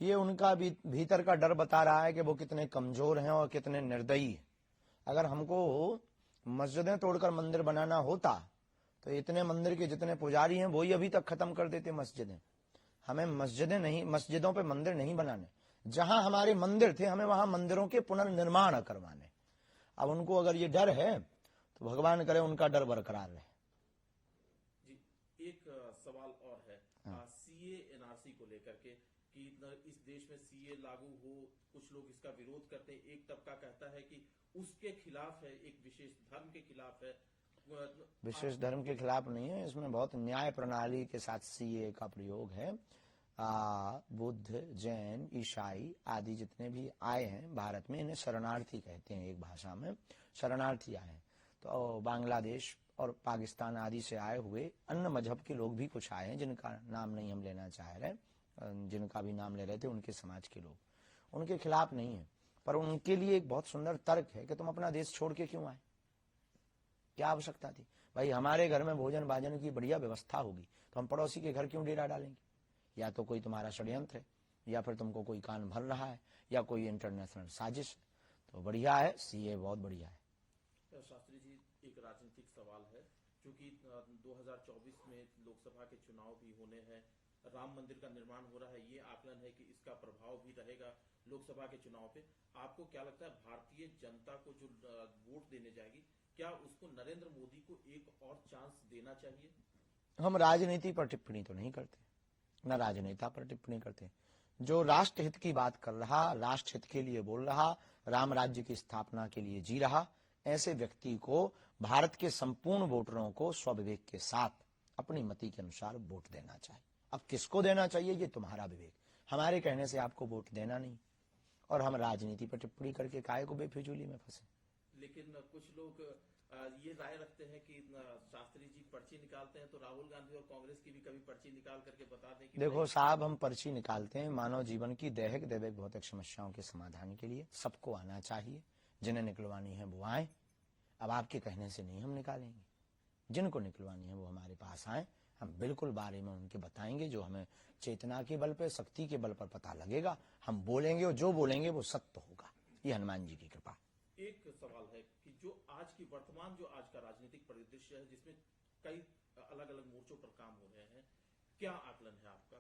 ये उनका भीतर का डर बता रहा है कि वो कितने कमजोर हैं और कितने निर्दयी हैं। अगर हमको मस्जिदें तोड़कर मंदिर बनाना होता तो इतने मंदिर के जितने पुजारी हैं वो ही अभी तक खत्म कर देते मस्जिदें। हमें मस्जिदें नहीं, मस्जिदों पे मंदिर नहीं बनाने, जहां हमारे मंदिर थे हमें वहां मंदिरों के पुनर्निर्माण करवाने। अब उनको अगर ये डर है तो भगवान करे उनका डर बरकरार रहे। जी, एक सवाल और है सीए एनआरसी को लेकर के कि इस देश में सीए लागू हो, कुछ लोग इसका विरोध करते हैं। एक तबका कहता है कि उसके खिलाफ है, एक विशेष धर्म के खिलाफ है। विशेष धर्म के खिलाफ नहीं है, इसमें बहुत न्याय प्रणाली के साथ सीए का प्रयोग है। बुद्ध, जैन, ईसाई आदि जितने भी आए हैं भारत में, इन्हें शरणार्थी कहते हैं, एक भाषा में शरणार्थी आए हैं। तो बांग्लादेश और पाकिस्तान आदि से आए हुए अन्य मजहब के लोग भी कुछ आए हैं, जिनका नाम नहीं हम लेना चाह रहे, जिनका भी नाम ले रहे थे उनके समाज के लोग, उनके खिलाफ नहीं है। पर उनके लिए एक बहुत सुंदर तर्क है कि तुम अपना देश छोड़ के क्यों आए, क्या आवश्यकता थी? भाई हमारे घर में भोजन भाजन की बढ़िया व्यवस्था होगी तो हम पड़ोसी के घर क्यों डेरा डालेंगे? या तो कोई तुम्हारा षड्यंत्र है, या फिर तुमको कोई कान भर रहा है, या कोई इंटरनेशनल साजिश है। तो बढ़िया है, सीए बहुत बढ़िया है। शास्त्री जी, एक राजनीतिक सवाल है, क्योंकि 2024 में लोकसभा के चुनाव भी होने हैं, राम मंदिर का निर्माण हो रहा है, ये आकलन है कि इसका प्रभाव भी रहेगा लोकसभा के चुनाव पे। आपको क्या लगता है, भारतीय जनता को जो वोट देने जाएगी, क्या उसको नरेंद्र मोदी को एक और चांस देना चाहिए? हम राजनीति पर टिप्पणी तो नहीं करते, न राजनेता पर टिप्पणी करते। जो राष्ट्र हित की बात कर रहा, राष्ट्र हित के लिए बोल रहा, राम राज्य की स्थापना के लिए जी रहा, ऐसे व्यक्ति को, भारत के संपूर्ण वोटरों को स्वविवेक के साथ अपनी मति के अनुसार वोट देना चाहिए। अब किसको देना चाहिए ये तुम्हारा विवेक, हमारे कहने से आपको वोट देना नहीं। और हम राजनीति पर टिप्पणी करके काहे को बेफिजूली में फंसे। लेकिन कुछ लोग ये राय रखते हैं कि शास्त्री जी पर्ची निकालते हैं तो राहुल गांधी और कांग्रेस की भी कभी पर्ची निकाल करके बता दें कि देखो साहब, हम पर्ची निकालते हैं मानव जीवन की दैहिक दैविक भौतिक समस्याओं के समाधान के लिए। सबको आना चाहिए, जिन्हें निकलवानी है वो आए। अब आपके कहने से नहीं हम निकालेंगे, जिनको निकलवानी है वो हमारे पास आए, हम बिल्कुल बारे में उनके बताएंगे। जो हमें चेतना के बल पर, शक्ति के बल पर पता लगेगा, हम बोलेंगे और जो बोलेंगे वो सत्य होगा। ये हनुमान जी की कृपा। एक सवाल है कि जो आज की वर्तमान जो आज का राजनीतिक परिदृश्य है, जिसमें कई अलग अलग मोर्चों पर काम हो रहे हैं, क्या आकलन है आपका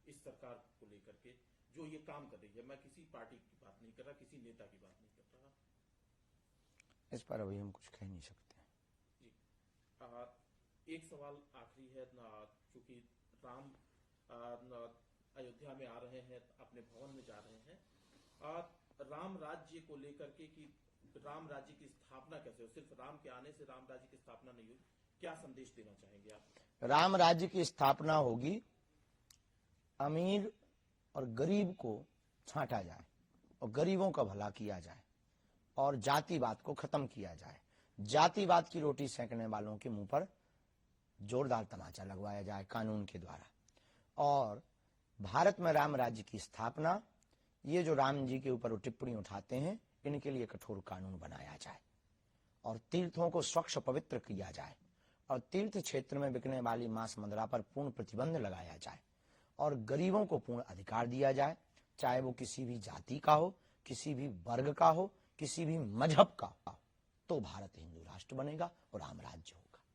इस सरकार को लेकर के जो ये काम कर रही है? मैं किसी पार्टी की बात नहीं कर रहा, किसी नेता की बात नहीं कर रहा, इस पर अभी हम कुछ कह नहीं सकते जी। एक सवाल आखिरी है, चूंकि राम अयोध्या में आ रहे हैं, अपने भवन में जा रहे हैं, राम राज्य को लेकर के कि राम राज्य की स्थापना कैसे हो, सिर्फ राम के आने से राम राज्य की स्थापना नहीं होगी, क्या संदेश देना चाहेंगे आप? राम राज्य की स्थापना होगी, अमीर और गरीब को छांटा जाए और गरीबों का भला किया जाए और जातिवाद को खत्म किया जाए। जातिवाद की रोटी सेंकने वालों के मुंह पर जोरदार तमाचा लगवाया जाए कानून के द्वारा। और भारत में राम राज्य की स्थापना, ये जो राम जी के ऊपर टिप्पणी उठाते हैं, इनके लिए कठोर कानून बनाया जाए और तीर्थों को स्वच्छ पवित्र किया जाए और तीर्थ क्षेत्र में बिकने वाली मांस मंदरा पर पूर्ण प्रतिबंध लगाया जाए और गरीबों को पूर्ण अधिकार दिया जाए, चाहे वो किसी भी जाति का हो, किसी भी वर्ग का हो, किसी भी मजहब का हो। तो भारत हिंदू राष्ट्र बनेगा और राम राज्य हो।